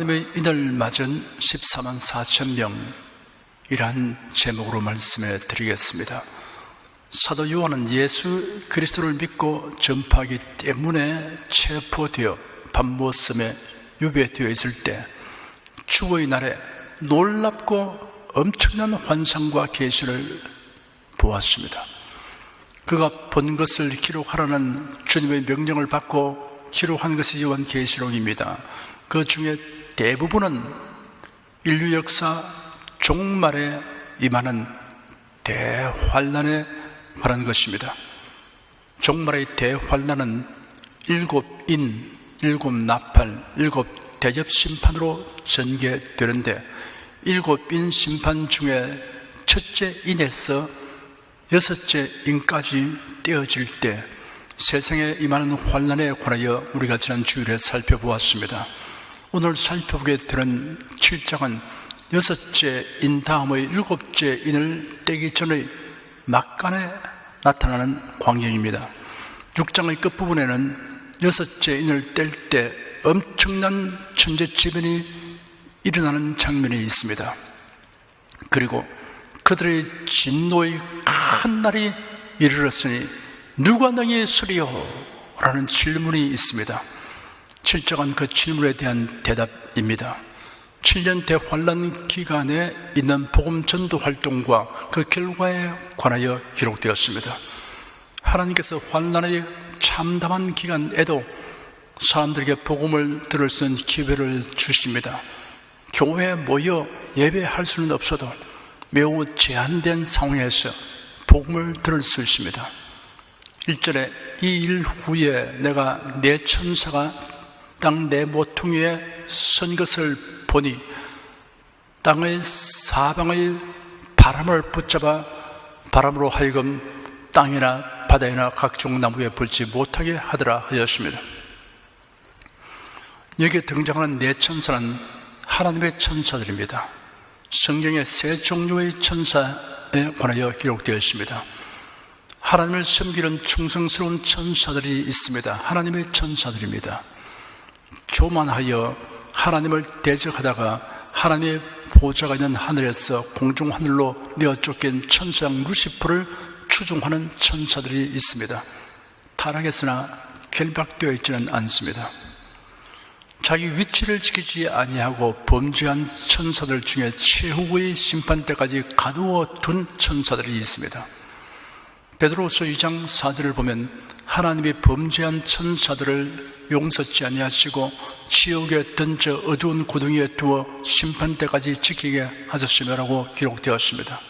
하나님의 인을 맞은 14만 4천 명이란 제목으로 말씀해 드리겠습니다. 사도 요한은 예수 그리스도를 믿고 전파하기 때문에 체포되어 밤모섬에 유배되어 있을 때 주의 날에 놀랍고 엄청난 환상과 계시를 보았습니다. 그가 본 것을 기록하라는 주님의 명령을 받고 기록한 것이 요한계시록입니다. 그 중에 대부분은 인류 역사 종말에 임하는 대환난에 관한 것입니다. 종말의 대환난은 7인, 7나팔, 7대접심판으로 전개되는데 7인 심판 중에 첫째 인에서 6째 인까지 떼어질 때 세상에 임하는 환난에 관하여 우리가 지난 주일에 살펴보았습니다. 오늘 살펴보게 되는 7장은 6째 인 다음의 7째 인을 떼기 전의 막간에 나타나는 광경입니다. 6장의 끝부분에는 6째 인을 뗄 때 엄청난 천재지변이 일어나는 장면이 있습니다. 그리고 그들의 진노의 큰 날이 이르렀으니 누가 너희의 소리요? 라는 질문이 있습니다. 7장은 그 질문에 대한 대답입니다. 7년 대환란 기간에 있는 복음 전도 활동과 그 결과에 관하여 기록되었습니다. 하나님께서 환란의 참담한 기간에도 사람들에게 복음을 들을 수 있는 기회를 주십니다. 교회에 모여 예배할 수는 없어도 매우 제한된 상황에서 복음을 들을 수 있습니다. 1절에 이 일 후에 내가 내 천사가 땅 내 모퉁이에 선 것을 보니 땅의 사방의 바람을 붙잡아 바람으로 하여금 땅이나 바다이나 각종 나무에 불지 못하게 하더라 하였습니다. 여기에 등장하는 네 천사는 하나님의 천사들입니다. 성경에 세 종류의 천사에 관하여 기록되어 있습니다. 하나님을 섬기는 충성스러운 천사들이 있습니다. 하나님의 천사들입니다. 교만하여 하나님을 대적하다가 하나님의 보좌가 있는 하늘에서 공중하늘로 내어 쫓긴 천사장 루시퍼를 추종하는 천사들이 있습니다. 타락했으나 결박되어 있지는 않습니다. 자기 위치를 지키지 아니하고 범죄한 천사들 중에 최후의 심판 때까지 가두어 둔 천사들이 있습니다. 베드로후서 2장 4절을 보면 하나님이 범죄한 천사들을 용서치 아니하시고 지옥에 던져 어두운 구덩이에 두어 심판 때까지 지키게 하셨으며라고 기록되었습니다.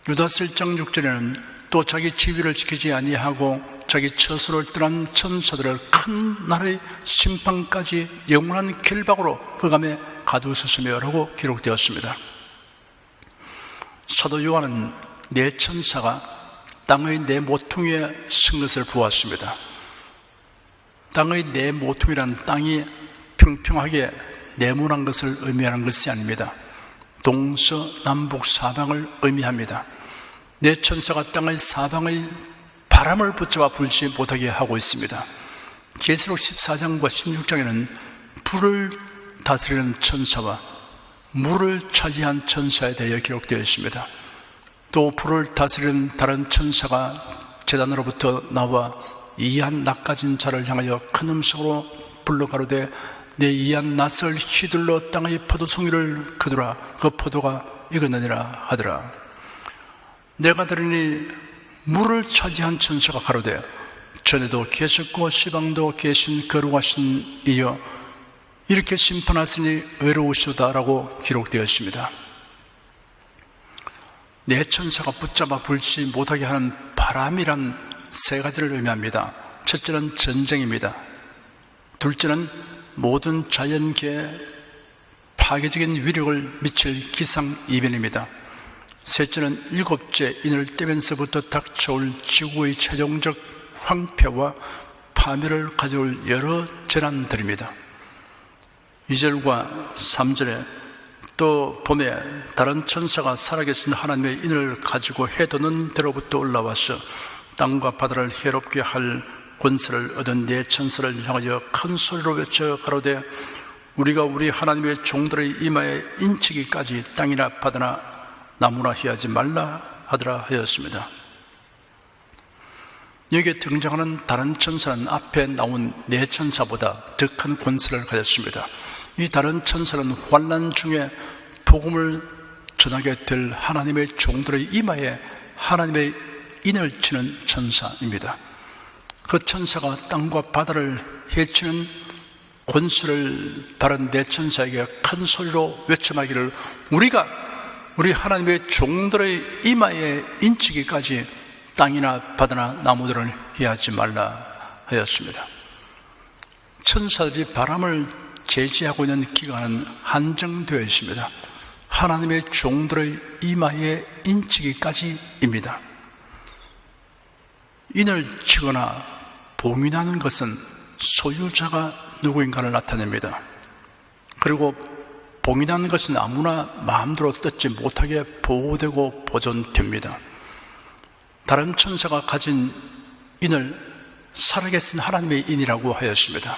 유다서 1장 6절에는 또 자기 지위를 지키지 아니하고 자기 처소를 떠난 천사들을 큰 날의 심판까지 영원한 결박으로 흑암에 가두셨으며라고 기록되었습니다. 사도 요한은 네 천사가 땅의 네 모퉁이에 선 것을 보았습니다. 땅의 네 모퉁이란 땅이 평평하게 네모난 것을 의미하는 것이 아닙니다. 동서남북 사방을 의미합니다. 네 천사가 땅의 사방의 바람을 붙잡아 불지 못하게 하고 있습니다. 계시록 14장과 16장에는 불을 다스리는 천사와 물을 차지한 천사에 대해 기록되어 있습니다. 또 불을 다스리는 다른 천사가 제단으로부터 나와 이한 낯가진 자를 향하여 큰 음성으로 불러 가로되 내 이한 낯을 휘둘러 땅의 포도송이를 거두라. 그 포도가 익었느니라 하더라. 내가 들으니 물을 차지한 천사가 가로되 전에도 계셨고 시방도 계신 거룩하신 이여 이렇게 심판하시니 의로우시다라고 기록되어 있습니다. 네 천사가 붙잡아 불지 못하게 하는 바람이란 세 가지를 의미합니다. 첫째는 전쟁입니다. 둘째는 모든 자연계에 파괴적인 위력을 미칠 기상이변입니다. 셋째는 7째 인을 떼면서부터 닥쳐올 지구의 최종적 황폐와 파멸을 가져올 여러 재난들입니다. 2절과 3절에 또 봄에 다른 천사가 살아계신 하나님의 인을 가지고 해돋는 데로부터 올라와서 땅과 바다를 해롭게 할 권세를 얻은 네 천사를 향하여 큰 소리로 외쳐 가로되 우리가 우리 하나님의 종들의 이마에 인치기까지 땅이나 바다나 나무나 희하지 말라 하더라 하였습니다. 여기에 등장하는 다른 천사는 앞에 나온 네 천사보다 더 큰 권세를 가졌습니다. 이 다른 천사는 환난 중에 복음을 전하게 될 하나님의 종들의 이마에 하나님의 인을 치는 천사입니다. 그 천사가 땅과 바다를 해치는 권세를 바른 네 천사에게 큰 소리로 외쳐말기를 우리가 우리 하나님의 종들의 이마에 인치기까지 땅이나 바다나 나무들을 해하지 말라 하였습니다. 천사들이 바람을 제지하고 있는 기간은 한정되어 있습니다. 하나님의 종들의 이마에 인치기까지입니다. 인을 치거나 봉인하는 것은 소유자가 누구인가를 나타냅니다. 그리고 봉인하는 것은 아무나 마음대로 뜯지 못하게 보호되고 보존됩니다. 다른 천사가 가진 인을 살아계신 하나님의 인이라고 하였습니다.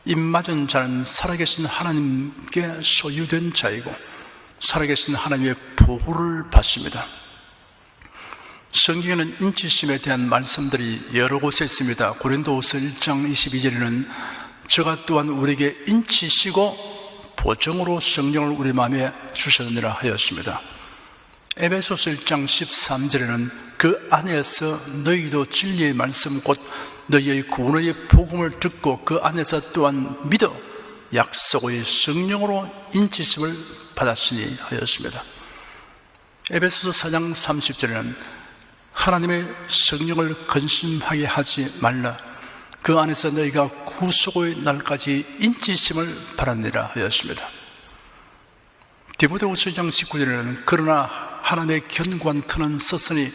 인 맞은 자는 살아계신 하나님께 소유된 자이고 살아계신 하나님의 보호를 받습니다. 성경에는 인치심에 대한 말씀들이 여러 곳에 있습니다. 고린도후서 1장 22절에는 저가 또한 우리에게 인치시고 보정으로 성령을 우리 마음에 주셨느니라 하였습니다. 에베소서 1장 13절에는 그 안에서 너희도 진리의 말씀 곧 너희의 구원의 복음을 듣고 그 안에서 또한 믿어 약속의 성령으로 인치심을 받았으니 하였습니다. 에베소서 4장 30절에는 하나님의 성령을 근심하게 하지 말라 그 안에서 너희가 구속의 날까지 인치심을 받았느니라 하였습니다. 디모데후서 2장 19절에는 그러나 하나님의 견고한 터는 썼으니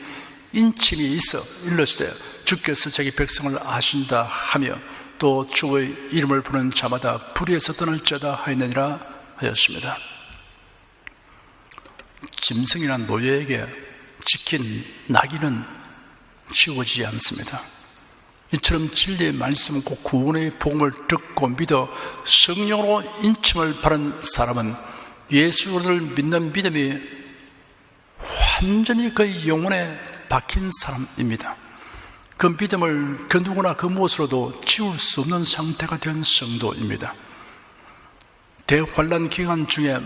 인침이 있어 일러시되 주께서 자기 백성을 아신다 하며 또 주의 이름을 부르는 자마다 불의에서 떠날지어다 하였느니라 하였습니다. 짐승이나 노예에게 지킨 낙인은 지워지지 않습니다. 이처럼 진리의 말씀 곧 구원의 복음을 듣고 믿어 성령으로 인침을 받은 사람은 예수를 믿는 믿음이 완전히 그의 영혼에 박힌 사람입니다. 그 믿음을 그 누구나 그 무엇으로도 지울 수 없는 상태가 된 성도입니다. 대환란 기간 중에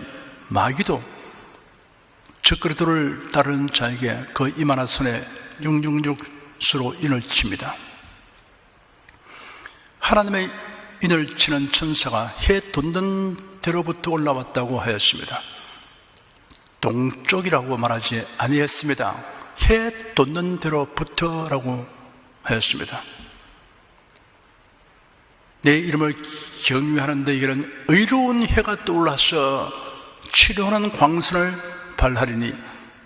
마귀도 적그리스도를 따르는 자에게 그 이마나 손에 666수로 인을 칩니다. 하나님의 인을 치는 천사가 해 돋는 데로부터 올라왔다고 하였습니다. 동쪽이라고 말하지 아니했습니다. 해 돋는 데로부터라고 하였습니다. 내 이름을 경외하는 너희에게는 의로운 해가 떠올라서 치료하는 광선을 발하리니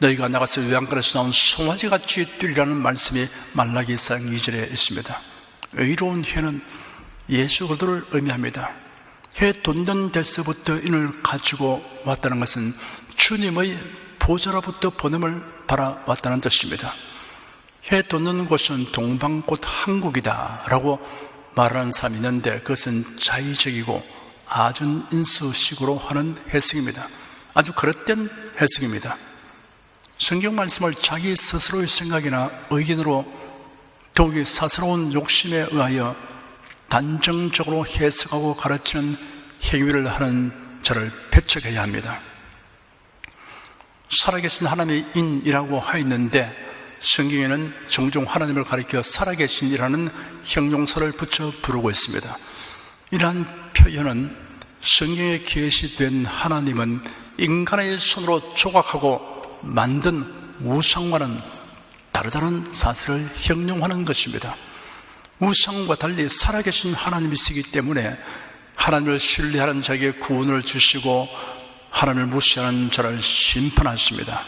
너희가 나가서 외양간에서 나온 송아지같이 뛰리라는 말씀이 말라기 4장 2절에 있습니다. 의로운 해는 예수 그리스도를 의미합니다. 해 돋는 데서부터 인을 가지고 왔다는 것은 주님의 보좌로부터 보냄을 바라왔다는 뜻입니다. 해 돋는 곳은 동방 곧 한국이다 라고 말하는 사람이 있는데 그것은 자의적이고 아준인수식으로 하는 해석입니다. 아주 그릇된 해석입니다. 성경 말씀을 자기 스스로의 생각이나 의견으로 더욱이 사스러운 욕심에 의하여 단정적으로 해석하고 가르치는 행위를 하는 자를 배척해야 합니다. 살아계신 하나님의 인이라고 하였는데 성경에는 종종 하나님을 가리켜 살아계신이라는 형용사를 붙여 부르고 있습니다. 이러한 표현은 성경에 계시된 하나님은 인간의 손으로 조각하고 만든 우상과는 다르다는 사실을 형용하는 것입니다. 우상과 달리 살아계신 하나님이시기 때문에 하나님을 신뢰하는 자에게 구원을 주시고 하나님을 무시하는 자를 심판하십니다.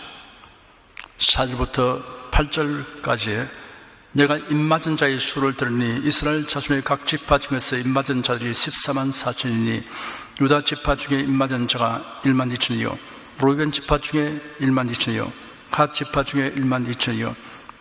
4절부터 8절까지 내가 입맞은 자의 수를 들으니 이스라엘 자손의 각 지파 중에서 입맞은 자들이 14만 4천이니 유다 지파 중에 입맞은 자가 1만 2천이요 루벤 지파 중에 1만 2천이요 갓 지파 중에 1만 2천이요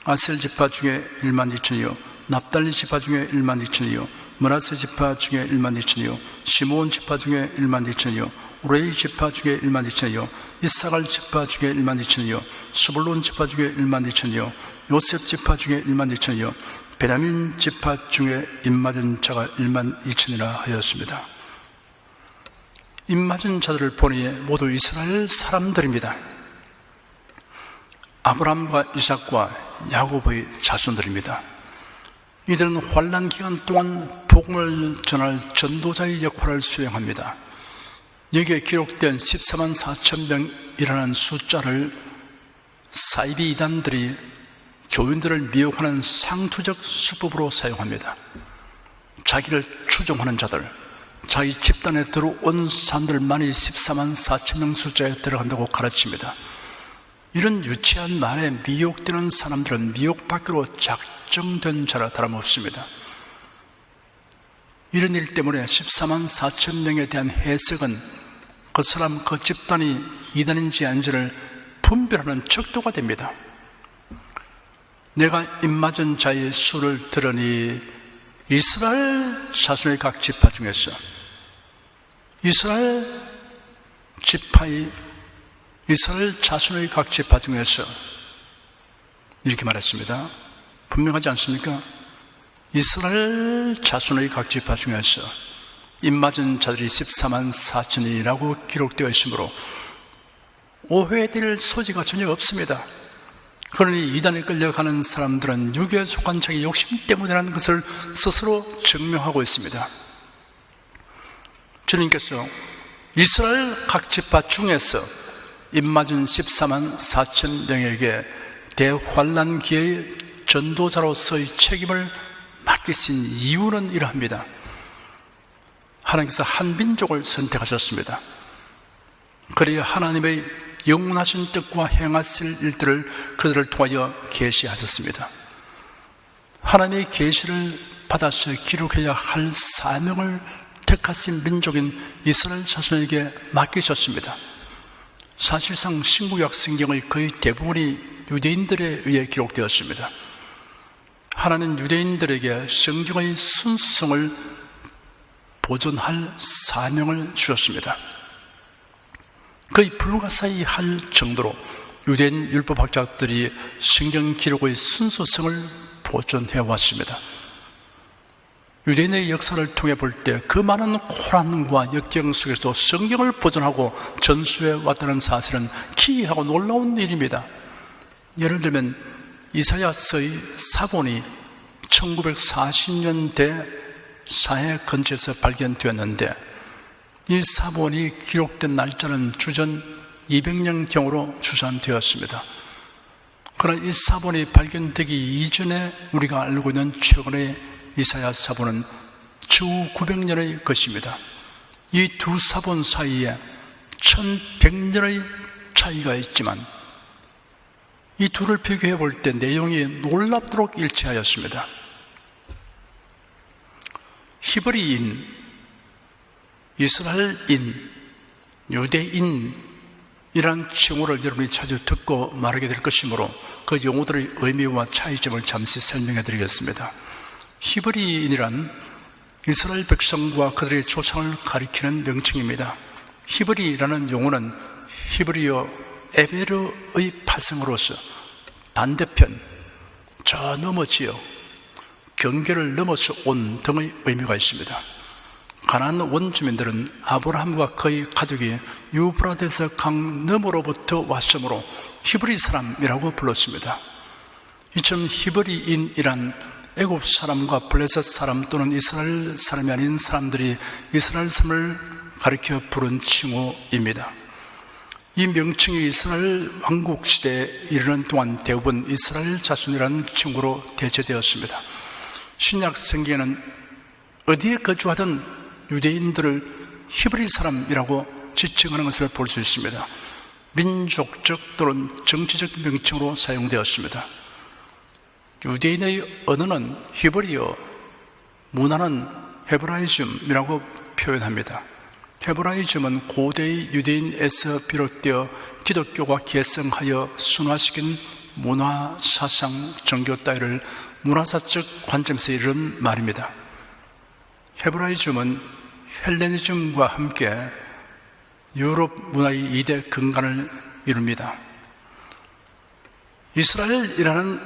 아셀 지파 중에 1만 2천이요 납달리 지파 중에 1만 2천이요 므낫세 지파 중에 1만 2천이요 시므온 지파 중에 1만 2천이요 레위 지파 중에 1만 2천이요 이사갈 지파 중에 1만 2천이요 스불론 지파 중에 1만 2천이요 요셉 지파 중에 1만 2천이요 베냐민 지파 중에 입맞은 자가 1만 2천이라 하였습니다. 입맞은 자들을 보니 모두 이스라엘 사람들입니다. 아브라함과 이삭과 야곱의 자손들입니다. 이들은 환난 기간 동안 복음을 전할 전도자의 역할을 수행합니다. 여기에 기록된 14만 4천 명이라는 숫자를 사이비 이단들이 교인들을 미혹하는 상투적 수법으로 사용합니다. 자기를 추종하는 자들, 자기 집단에 들어온 사람들만이 14만 4천 명 숫자에 들어간다고 가르칩니다. 이런 유치한 말에 미혹되는 사람들은 미혹받기로 작정된 자라 다름없습니다. 이런 일 때문에 14만 4천 명에 대한 해석은 그 사람, 그 집단이 이단인지 아닌지를 분별하는 척도가 됩니다. 내가 입맞은 자의 수를 들으니 이스라엘 자손의 각 지파 중에서 이스라엘 자손의 각 지파 중에서 이렇게 말했습니다. 분명하지 않습니까? 이스라엘 자손의 각 지파 중에서 입맞은 자들이 14만 4천이라고 기록되어 있으므로 오해될 소지가 전혀 없습니다. 그러니 이단에 끌려가는 사람들은 육에 속한 자기 욕심 때문이라는 것을 스스로 증명하고 있습니다. 주님께서 이스라엘 각 지파 중에서 입맞은 14만 4천 명에게 대환난기의 전도자로서의 책임을 맡기신 이유는 이러합니다. 하나님께서 한 민족을 선택하셨습니다. 그리고 하나님의 영원하신 뜻과 행하실 일들을 그들을 통하여 계시하셨습니다. 하나님의 계시를 받아서 기록해야 할 사명을 택하신 민족인 이스라엘 자손에게 맡기셨습니다. 사실상 신구약 성경의 거의 대부분이 유대인들에 의해 기록되었습니다. 하나님은 유대인들에게 성경의 순수성을 보존할 사명을 주셨습니다. 거의 불가사의할 정도로 유대인 율법학자들이 성경 기록의 순수성을 보존해 왔습니다. 유대인의 역사를 통해 볼 때 그 많은 고난과 역경 속에서도 성경을 보존하고 전수해 왔다는 사실은 기이하고 놀라운 일입니다. 예를 들면 이사야서의 사본이 1940년대 사해 근처에서 발견되었는데 이 사본이 기록된 날짜는 주전 200년경으로 추산되었습니다. 그러나 이 사본이 발견되기 이전에 우리가 알고 있는 최근의 이사야 사본은 주 900년의 것입니다. 이 두 사본 사이에 1100년의 차이가 있지만 이 둘을 비교해 볼 때 내용이 놀랍도록 일치하였습니다. 히브리인, 이스라엘인, 유대인이란 칭호를 여러분이 자주 듣고 말하게 될 것이므로 그 용어들의 의미와 차이점을 잠시 설명해 드리겠습니다. 히브리인이란 이스라엘 백성과 그들의 조상을 가리키는 명칭입니다. 히브리라는 용어는 히브리어 에베르의 파생으로서 반대편, 저 너머 지역, 경계를 넘어서 온 등의 의미가 있습니다. 가나안 원주민들은 아브라함과 그의 가족이 유브라데스 강 너머로부터 왔으므로 히브리 사람이라고 불렀습니다. 이처럼 히브리인이란 애굽 사람과 블레셋 사람 또는 이스라엘 사람이 아닌 사람들이 이스라엘 사람을 가리켜 부른 칭호입니다. 이 명칭이 이스라엘 왕국 시대에 이르는 동안 대부분 이스라엘 자손이라는 칭호로 대체되었습니다. 신약 성경에는 어디에 거주하든 유대인들을 히브리 사람이라고 지칭하는 것을 볼 수 있습니다. 민족적 또는 정치적 명칭으로 사용되었습니다. 유대인의 언어는 히브리어, 문화는 헤브라이즘이라고 표현합니다. 헤브라이즘은 고대의 유대인에서 비롯되어 기독교가 계승하여 순화시킨 문화, 사상, 종교 따위를 문화사적 관점에서 이른 말입니다. 헤브라이즘은 헬레니즘과 함께 유럽 문화의 2대 근간을 이룹니다. 이스라엘이라는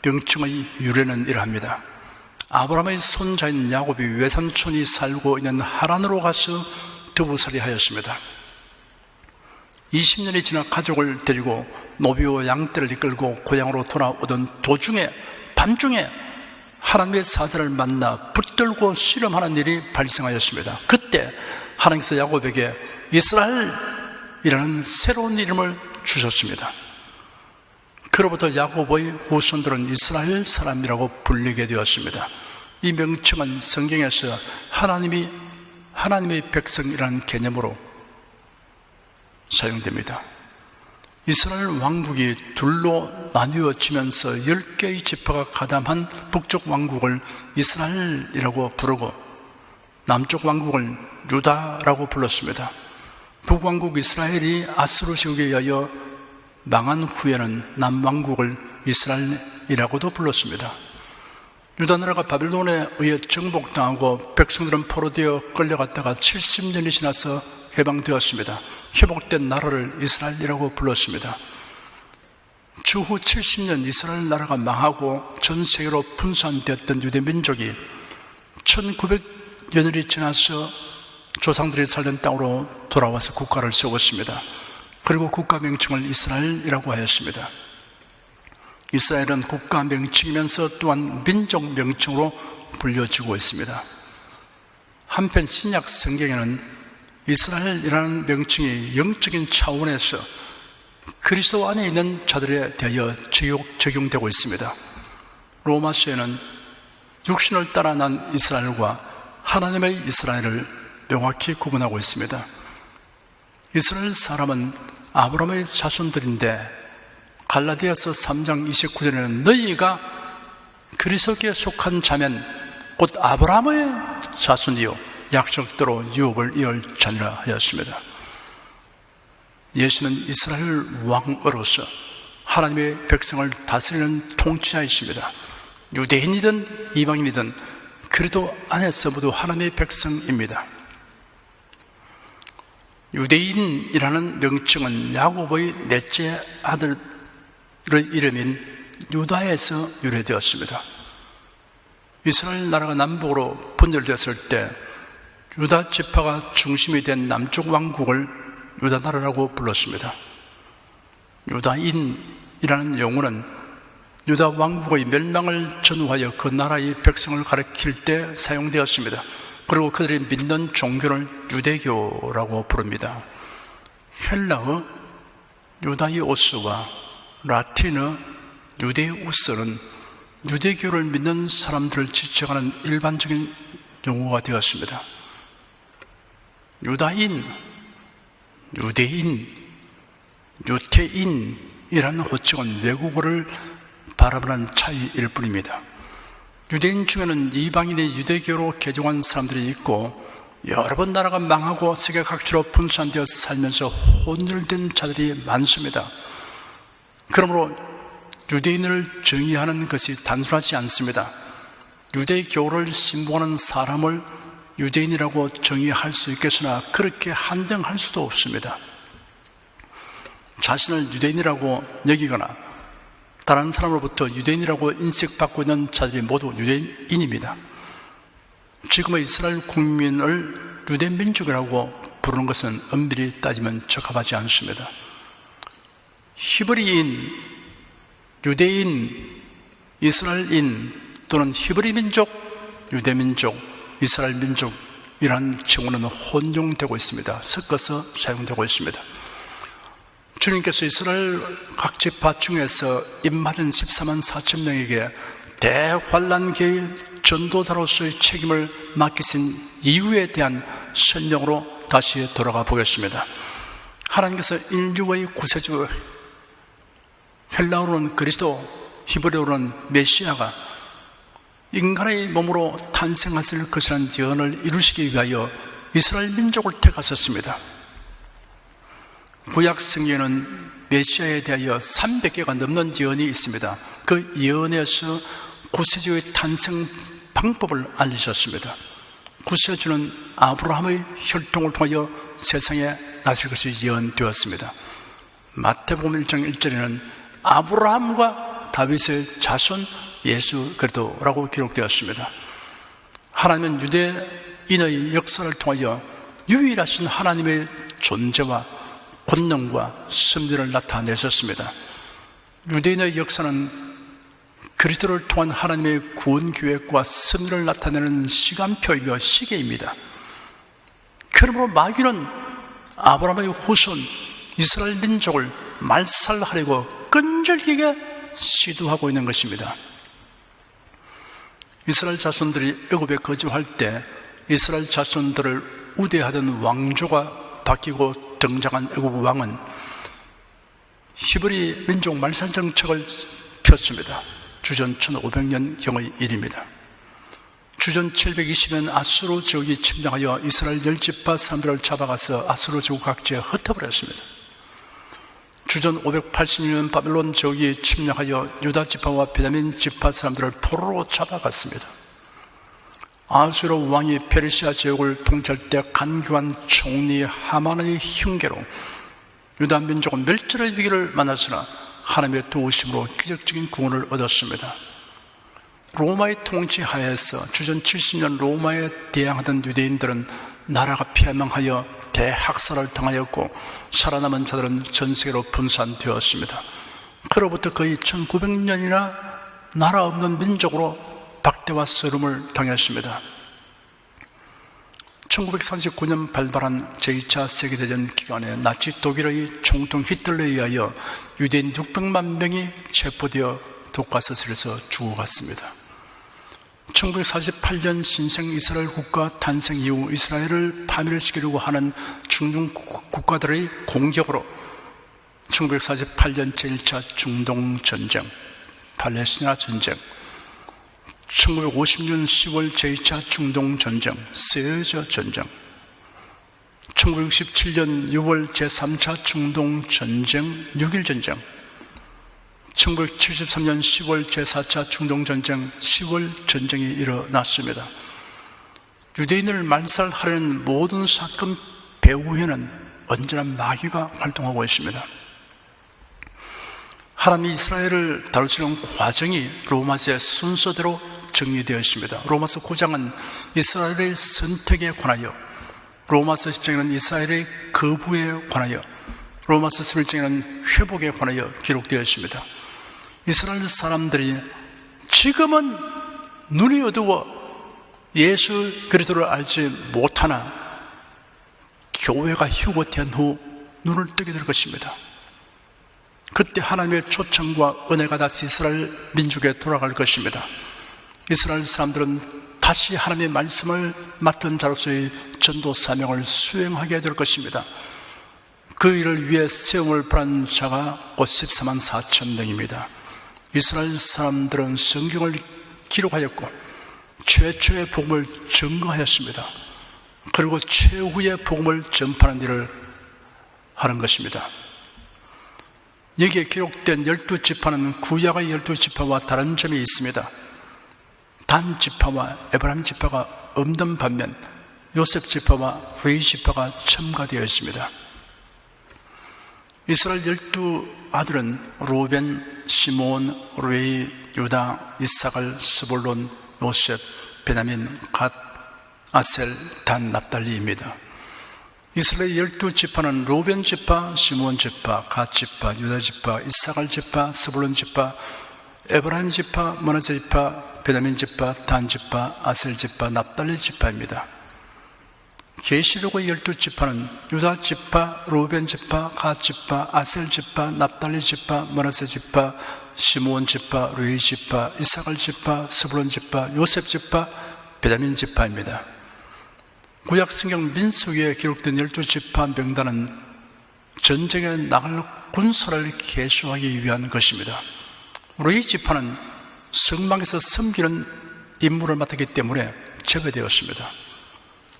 명칭의 유래는 이러합니다. 아브라함의 손자인 야곱이 외삼촌이 살고 있는 하란으로 가서 두부살이 하였습니다. 20년이 지나 가족을 데리고 노비와 양떼를 이끌고 고향으로 돌아오던 도중에 밤중에 하나님의 사자를 만나 붙들고 씨름하는 일이 발생하였습니다. 그때 하나님께서 야곱에게 이스라엘이라는 새로운 이름을 주셨습니다. 그로부터 야곱의 후손들은 이스라엘 사람이라고 불리게 되었습니다. 이 명칭은 성경에서 하나님의 백성이라는 개념으로 사용됩니다. 이스라엘 왕국이 둘로 나뉘어지면서 10개의 지파가 가담한 북쪽 왕국을 이스라엘이라고 부르고 남쪽 왕국을 유다라고 불렀습니다. 북왕국 이스라엘이 아수르 제국에 의하여 망한 후에는 남왕국을 이스라엘이라고도 불렀습니다. 유다나라가 바벨론에 의해 정복당하고 백성들은 포로되어 끌려갔다가 70년이 지나서 해방되었습니다. 회복된 나라를 이스라엘이라고 불렀습니다. 주후 70년 이스라엘 나라가 망하고 전 세계로 분산되었던 유대 민족이 1900년이 지나서 조상들이 살던 땅으로 돌아와서 국가를 세웠습니다. 그리고 국가 명칭을 이스라엘이라고 하였습니다. 이스라엘은 국가 명칭이면서 또한 민족 명칭으로 불려지고 있습니다. 한편 신약 성경에는 이스라엘이라는 명칭이 영적인 차원에서 그리스도 안에 있는 자들에 대하여 적용되고 있습니다. 로마서에는 육신을 따라 난 이스라엘과 하나님의 이스라엘을 명확히 구분하고 있습니다. 이스라엘 사람은 아브라함의 자손들인데 갈라디아서 3장 29절에는 너희가 그리스도께 속한 자면 곧 아브라함의 자손이요 약속대로 유업을 이을 자니라 하였습니다. 예수는 이스라엘 왕으로서 하나님의 백성을 다스리는 통치자이십니다. 유대인이든 이방인이든 그리스도 안에서 모두 하나님의 백성입니다. 유대인이라는 명칭은 야곱의 넷째 아들의 이름인 유다에서 유래되었습니다. 이스라엘 나라가 남북으로 분열되었을 때 유다 지파가 중심이 된 남쪽 왕국을 유다 나라라고 불렀습니다. 유다인이라는 용어는 유다 왕국의 멸망을 전후하여 그 나라의 백성을 가리킬 때 사용되었습니다. 그리고 그들이 믿는 종교를 유대교라고 부릅니다. 헬라어 유다이오스와 라틴어 유데우스는 유대교를 믿는 사람들을 지칭하는 일반적인 용어가 되었습니다. 유다인, 유대인, 유태인이라는 호칭은 외국어를 바라보는 차이일 뿐입니다. 유대인 중에는 이방인의 유대교로 개종한 사람들이 있고 여러 번 나라가 망하고 세계 각지로 분산되어 살면서 혼혈된 자들이 많습니다. 그러므로 유대인을 정의하는 것이 단순하지 않습니다. 유대교를 신봉하는 사람을 유대인이라고 정의할 수 있겠으나 그렇게 한정할 수도 없습니다. 자신을 유대인이라고 여기거나 다른 사람으로부터 유대인이라고 인식받고 있는 자들이 모두 유대인입니다. 지금의 이스라엘 국민을 유대민족이라고 부르는 것은 엄밀히 따지면 적합하지 않습니다. 히브리인, 유대인, 이스라엘인 또는 히브리 민족, 유대민족, 이스라엘 민족이라는稱호는 혼용되고 있습니다. 섞어서 사용되고 있습니다. 주님께서 이스라엘 각 지파 중에서 입맞은 14만 4천 명에게 대환란기의 전도자로서의 책임을 맡기신 이유에 대한 설명으로 다시 돌아가 보겠습니다. 하나님께서 인류의 구세주, 헬라어로는 그리스도, 히브리어로는 메시아가 인간의 몸으로 탄생하실 것이라는 예언을 이루시기 위하여 이스라엘 민족을 택하셨습니다. 구약 성경에는 메시아에 대하여 300개가 넘는 예언이 있습니다. 그 예언에서 구세주의 탄생 방법을 알리셨습니다. 구세주는 아브라함의 혈통을 통하여 세상에 나실 것이 예언되었습니다. 마태복음 1장 1절에는 아브라함과 다윗의 자손 예수 그리스도라고 기록되었습니다. 하나님은 유대인의 역사를 통하여 유일하신 하나님의 존재와 권능과 섭리를 나타내셨습니다. 유대인의 역사는 그리스도를 통한 하나님의 구원 계획과 섭리를 나타내는 시간표이며 시계입니다. 그러므로 마귀는 아브라함의 후손 이스라엘 민족을 말살하려고 끈질기게 시도하고 있는 것입니다. 이스라엘 자손들이 애굽에 거주할 때 이스라엘 자손들을 우대하던 왕조가 바뀌고 등장한 애굽 왕은 히브리 민족 말살 정책을 폈습니다. 주전 1500년경의 일입니다. 주전 720년 아수르 제국이 침략하여 이스라엘 10지파 사람들을 잡아가서 아수르 제국 각지에 흩어버렸습니다. 주전 586년 바벨론 제국이 침략하여 유다 지파와 베냐민 지파 사람들을 포로로 잡아갔습니다. 아수르 왕이 페르시아 제국을 통치할 때 간교한 총리 하만의 흉계로 유다 민족은 멸절의 위기를 만났으나 하나님의 도우심으로 기적적인 구원을 얻었습니다. 로마의 통치 하에서 주전 70년 로마에 대항하던 유대인들은 나라가 패망하여 대학살을 당하였고 살아남은 자들은 전 세계로 분산되었습니다. 그로부터 거의 1900년이나 나라 없는 민족으로 박대와 썰음을 당했습니다. 1939년 발발한 제2차 세계대전 기간에 나치 독일의 총통 히틀러에 의하여 유대인 600만 명이 체포되어 독가스실에서 죽어갔습니다. 1948년 신생 이스라엘 국가 탄생 이후 이스라엘을 파멸시키려고 하는 중동 국가들의 공격으로 1948년 제1차 중동전쟁, 팔레스티나 전쟁, 1950년 10월 제2차 중동전쟁, 세저 전쟁, 1967년 6월 제3차 중동전쟁, 6.1전쟁, 1973년 10월 제4차 중동전쟁, 10월 전쟁이 일어났습니다. 유대인을 말살하려는 모든 사건 배후에는 언제나 마귀가 활동하고 있습니다. 하나님이 이스라엘을 다루시는 과정이 로마서의 순서대로 정리되어 있습니다. 로마서 9장은 이스라엘의 선택에 관하여, 로마서 10장에는 이스라엘의 거부에 관하여, 로마서 11장에는 회복에 관하여 기록되어 있습니다. 이스라엘 사람들이 지금은 눈이 어두워 예수 그리스도를 알지 못하나 교회가 휴거된 후 눈을 뜨게 될 것입니다. 그때 하나님의 초청과 은혜가 다시 이스라엘 민족에 돌아갈 것입니다. 이스라엘 사람들은 다시 하나님의 말씀을 맡은 자로서의 전도 사명을 수행하게 될 것입니다. 그 일을 위해 세움을 받은 자가 곧 14만 4천 명입니다. 이스라엘 사람들은 성경을 기록하였고 최초의 복음을 증거하였습니다. 그리고 최후의 복음을 전파하는 일을 하는 것입니다. 여기에 기록된 12지파는 구약의 12지파와 다른 점이 있습니다. 단 지파와 에브라임 지파가 없는 반면 요셉 지파와 레위 지파가 첨가되어 있습니다. 이스라엘 12아들은 루벤, 시몬, 레위, 유다, 이사갈, 스불론, 요셉, 베냐민, 갓, 아셀, 단, 납달리입니다. 이스라엘 12지파는 루벤 지파, 시몬 지파, 갓 지파, 유다 지파, 이사갈 지파, 스불론 지파, 에브라임 지파, 므낫세 지파, 베냐민 지파, 단 지파, 아셀 지파, 납달리 지파입니다. 계시록의 12지파는 유다 지파, 루벤 지파, 갓 지파, 아셀 지파, 납달리 지파, 므낫세 지파, 시므온 지파, 레위 지파, 이사갈 지파, 스불론 지파, 요셉 지파, 베냐민 지파입니다. 구약 성경 민수기에 기록된 12지파 명단은 전쟁에 나갈 군사를 계수하기 위한 것입니다. 레위 지파는 성막에서 섬기는 임무를 맡았기 때문에 제거되었습니다.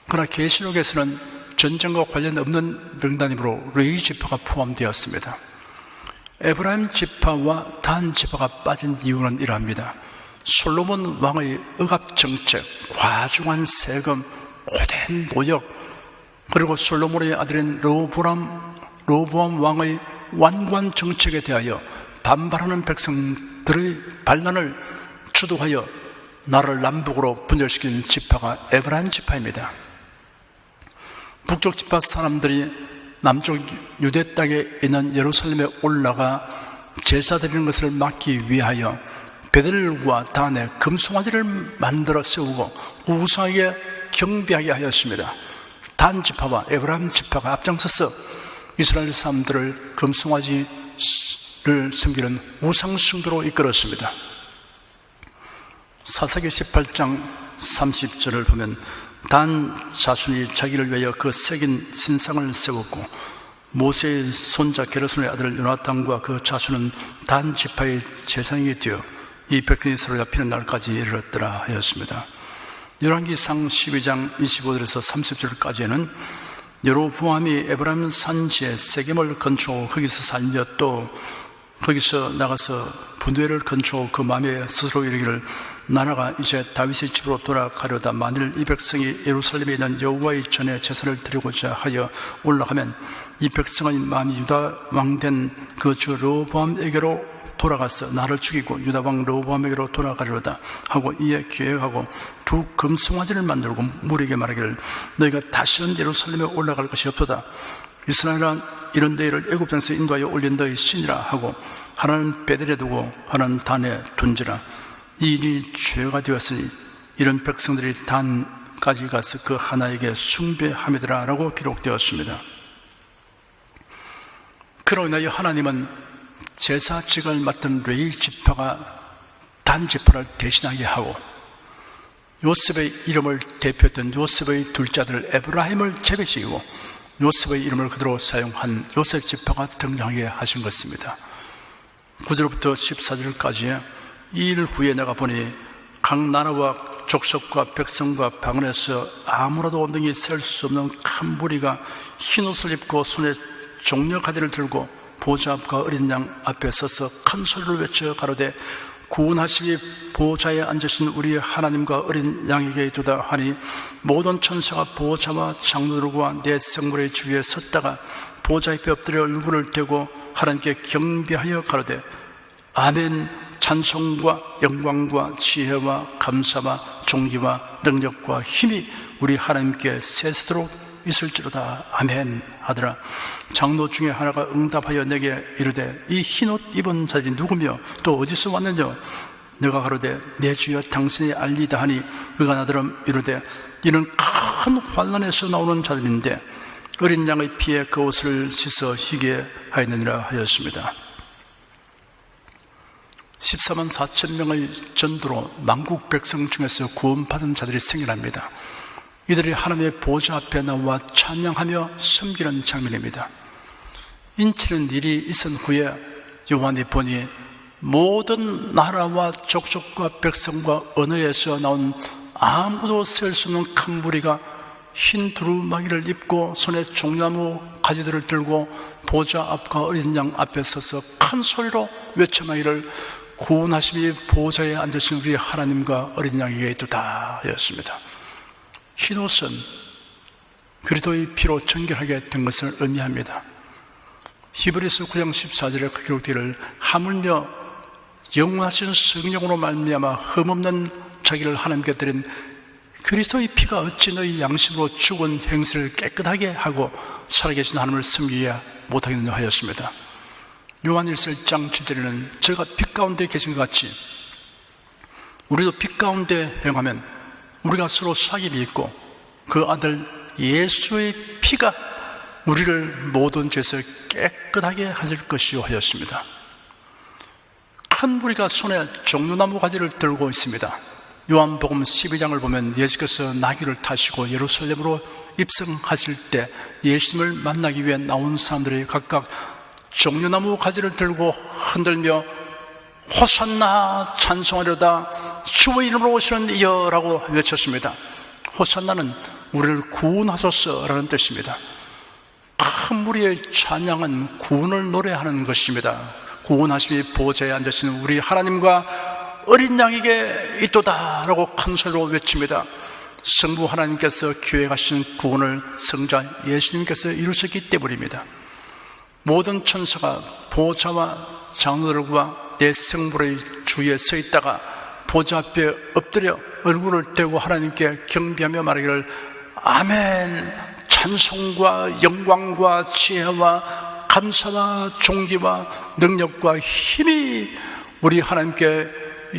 그러나 계시록에서는 전쟁과 관련 없는 명단이므로 레위 지파가 포함되었습니다. 에브라임 지파와 단 지파가 빠진 이유는 이러합니다. 솔로몬 왕의 억압 정책, 과중한 세금, 고된 노역, 그리고 솔로몬의 아들인 르호보암 왕의 완고한 정책에 대하여 반발하는 백성들의 반란을 주도하여 나라를 남북으로 분열시킨 지파가 에브라임 지파입니다. 북쪽 지파 사람들이 남쪽 유대 땅에 있는 예루살렘에 올라가 제사 드리는 것을 막기 위하여 베델과 단에 금송아지를 만들어 세우고 우상에게 경배하게 하였습니다. 단 지파와 에브라임 지파가 앞장서서 이스라엘 사람들을 금송아지를 섬기는 우상 숭배로 이끌었습니다. 사사기 18장 30절을 보면 단 자손이 자기를 위하여 그 새긴 신상을 세웠고 모세의 손자 게르손의 아들 요나단과 그 자손은 단 지파의 재상이 되어 이 백성이 서로 잡히는 날까지 이르렀더라 하였습니다. 열왕기상 12장 25절에서 30절까지는 여로보암이 에브라임 산지에 세겜을 건축하고 거기서 살며 또 거기서 나가서 분회를 건축하고 그 마음에 스스로 이르기를 나라가 이제 다윗의 집으로 돌아가려다 만일 이 백성이 예루살렘에 있는 여호와의 전에 제사를 드리고자 하여 올라가면 이 백성의 마음이 유다 왕된 그 주 르호보암에게로 돌아가서 나를 죽이고 유다 왕 르호보암에게로 돌아가려다 하고 이에 계획하고 두 금송아지를 만들고 무리에게 말하기를 너희가 다시는 예루살렘에 올라갈 것이 없도다. 이스라엘아 이런 너희를 애굽 땅에서 인도하여 올린 너희 신이라 하고 하나는 베델에 두고 하나는 단에 둔지라. 이 일이 죄가 되었으니 이런 백성들이 단까지 가서 그 하나에게 숭배함이더라 라고 기록되었습니다. 그로 인하여 하나님은 제사직을 맡은 레위 지파가 단 지파를 대신하게 하고 요셉의 이름을 대표했던 요셉의 둘째 아들 에브라임을 제거시키고 요셉의 이름을 그대로 사용한 요셉 지파가 등장하게 하신 것입니다. 9절부터 14절까지 이 일 후에 내가 보니 각 나라와 족속과 백성과 방언에서 아무라도 능히 셀 수 없는 큰 무리가 흰옷을 입고 손에 종려가지를 들고 보좌 앞과 어린 양 앞에 서서 큰 소리를 외쳐 가로되 구원하시기 보좌에 앉으신 우리 하나님과 어린 양에게 이르다 하니 모든 천사가 보좌와 장로들과 내 성물의 주위에 섰다가 보좌 앞에 엎드려 얼굴을 대고 하나님께 경배하여 가로되 아멘. 찬송과 영광과 지혜와 감사와 존귀와 능력과 힘이 우리 하나님께 세세도록 있을지로다. 아멘 하더라. 장로 중에 하나가 응답하여 내게 이르되 이 흰옷 입은 자들이 누구며 또 어디서 왔느냐. 내가 가로되 내 주여 당신이 알리다 하니 그가 나더러 이르되 이는 큰 환난에서 나오는 자들인데 어린 양의 피에 그 옷을 씻어 희게 하였느니라 하였습니다. 14만 4천 명의 전도로 만국 백성 중에서 구원받은 자들이 생겨납니다. 이들이 하나님의 보좌 앞에 나와 찬양하며 섬기는 장면입니다. 인치는 일이 있은 후에 요한이 보니 모든 나라와 족속과 백성과 언어에서 나온 아무도 셀 수 없는 큰 무리가 흰 두루마기를 입고 손에 종려나무 가지들을 들고 보좌 앞과 어린 양 앞에 서서 큰 소리로 외쳐마기를 구원하심이 보좌에 앉으신 우리 하나님과 어린 양에게 있도다 하였습니다. 흰옷은 그리스도의 피로 정결하게 된 것을 의미합니다. 히브리서 9장 14절에 기록되기를 하물며 영원하신 성령으로 말미암아 흠없는 자기를 하나님께 드린 그리스도의 피가 어찌 너희 양심으로 죽은 행실을 깨끗하게 하고 살아계신 하나님을 섬기지 못하겠느냐 하였습니다. 요한 1장 7절에는 저희가 빛 가운데 계신 것 같이 우리도 빛 가운데 행하면 우리가 서로 사귐이 있고 그 아들 예수의 피가 우리를 모든 죄에서 깨끗하게 하실 것이요 하였습니다. 큰 무리가 손에 종려나무 가지를 들고 있습니다. 요한복음 12장을 보면 예수께서 나귀를 타시고 예루살렘으로 입성하실 때 예수님을 만나기 위해 나온 사람들이 각각 종려나무 가지를 들고 흔들며 호산나 찬송하려다 주의 이름으로 오시는 이여 라고 외쳤습니다. 호산나는 우리를 구원하소서라는 뜻입니다. 큰 무리의 찬양은 구원을 노래하는 것입니다. 구원하심이 보좌에 앉으신 우리 하나님과 어린 양에게 있도다 라고 큰 소리로 외칩니다. 성부 하나님께서 계획하신 구원을 성자 예수님께서 이루셨기 때문입니다. 모든 천사가 보좌와 장로들과 내 성불의 주위에 서 있다가 보좌 앞에 엎드려 얼굴을 떼고 하나님께 경배하며 말하기를 아멘. 찬송과 영광과 지혜와 감사와 존귀와 능력과 힘이 우리 하나님께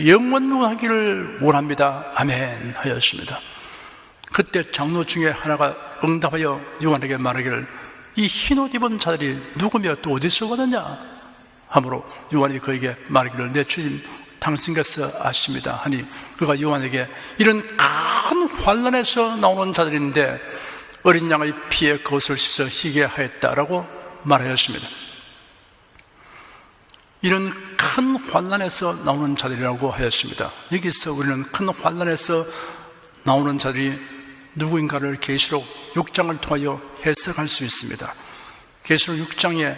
영원무하기를 원합니다. 아멘 하였습니다. 그때 장로 중에 하나가 응답하여 요한에게 말하기를 이 흰옷 입은 자들이 누구며 또 어디서 왔느냐 하므로 요한이 그에게 말하기를 내 주님 당신께서 아십니다 하니 그가 요한에게 이런 큰 환난에서 나오는 자들인데 어린 양의 피에 그것을 씻어 희게 하였다라고 말하였습니다. 이런 큰 환난에서 나오는 자들이라고 하였습니다. 여기서 우리는 큰 환난에서 나오는 자들이 누구인가를 계시록 6장을 통하여 해석할 수 있습니다. 계시록 6장에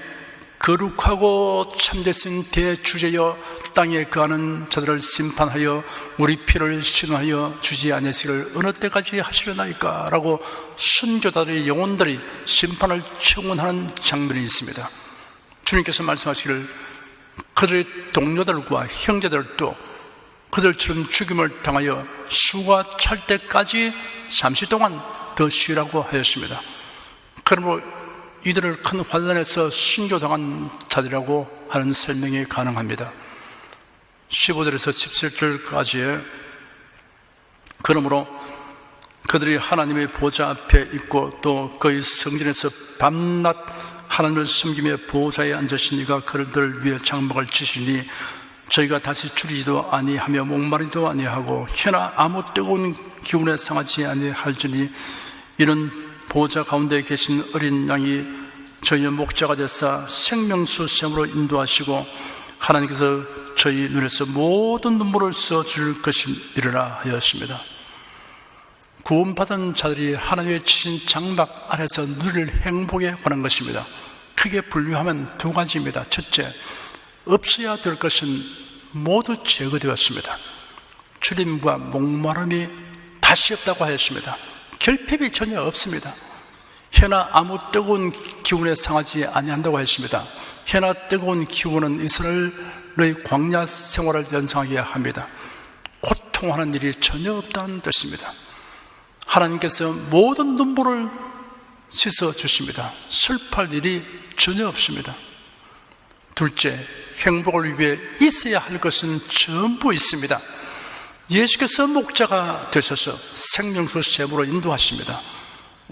거룩하고 참되신 대주제여 땅에 거하는 자들을 심판하여 우리 피를 신원하여 주지 아니하시기를 어느 때까지 하시려나이까 라고 순교자들의 영혼들이 심판을 청원하는 장면이 있습니다. 주님께서 말씀하시기를 그들의 동료들과 형제들도 그들처럼 죽임을 당하여 수가 찰 때까지 잠시 동안 더 쉬라고 하였습니다. 그러므로 이들을 큰 환난에서 순교당한 자들이라고 하는 설명이 가능합니다. 15절에서 17절까지의 그러므로 그들이 하나님의 보좌 앞에 있고 또 그의 성전에서 밤낮 하나님을 섬기며 보좌에 앉으신 이가 그들을 위해 장막을 치시니 저희가 다시 줄이지도 아니하며 목마르지도 아니하고 해나 아무 뜨거운 기운에 상하지 아니할지니 이는 보좌 가운데 계신 어린 양이 저희의 목자가 되사 생명수 샘으로 인도하시고 하나님께서 저희 눈에서 모든 눈물을 써줄 것임이라 하였습니다. 구원받은 자들이 하나님의 치신 장막 안에서 누릴 행복에 관한 것입니다. 크게 분류하면 두 가지입니다. 첫째, 없어야 될 것은 모두 제거되었습니다. 주림과 목마름이 다시 없다고 하였습니다. 결핍이 전혀 없습니다. 해나 아무 뜨거운 기운에 상하지 아니한다고 했습니다. 해나 뜨거운 기운은 이스라엘의 광야 생활을 연상하게 합니다. 고통하는 일이 전혀 없다는 뜻입니다. 하나님께서 모든 눈물을 씻어 주십니다. 슬퍼할 일이 전혀 없습니다. 둘째, 행복을 위해 있어야 할 것은 전부 있습니다. 예수께서 목자가 되셔서 생명수 샘으로 인도하십니다.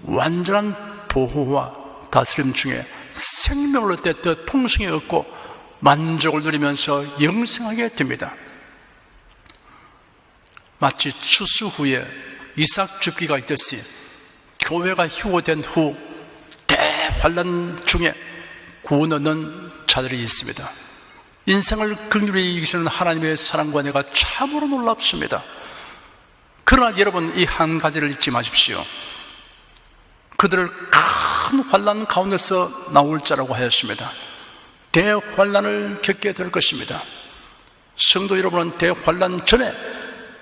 완전한 보호와 다스림 중에 생명을 얻되 통성이 얻고 만족을 누리면서 영생하게 됩니다. 마치 추수 후에 이삭 줍기가 있듯이 교회가 휴거된 후 대환란 중에 구원 얻는 자들이 있습니다. 인생을 긍휼히 이기시는 하나님의 사랑과 은혜가 참으로 놀랍습니다. 그러나 여러분 이 한 가지를 잊지 마십시오. 그들을 큰 환난 가운데서 나올 자라고 하였습니다. 대환난을 겪게 될 것입니다. 성도 여러분은 대환난 전에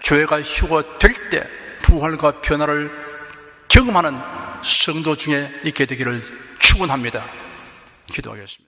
교회가 휴거될 때 부활과 변화를 경험하는 성도 중에 있게 되기를 축원합니다. 기도하겠습니다.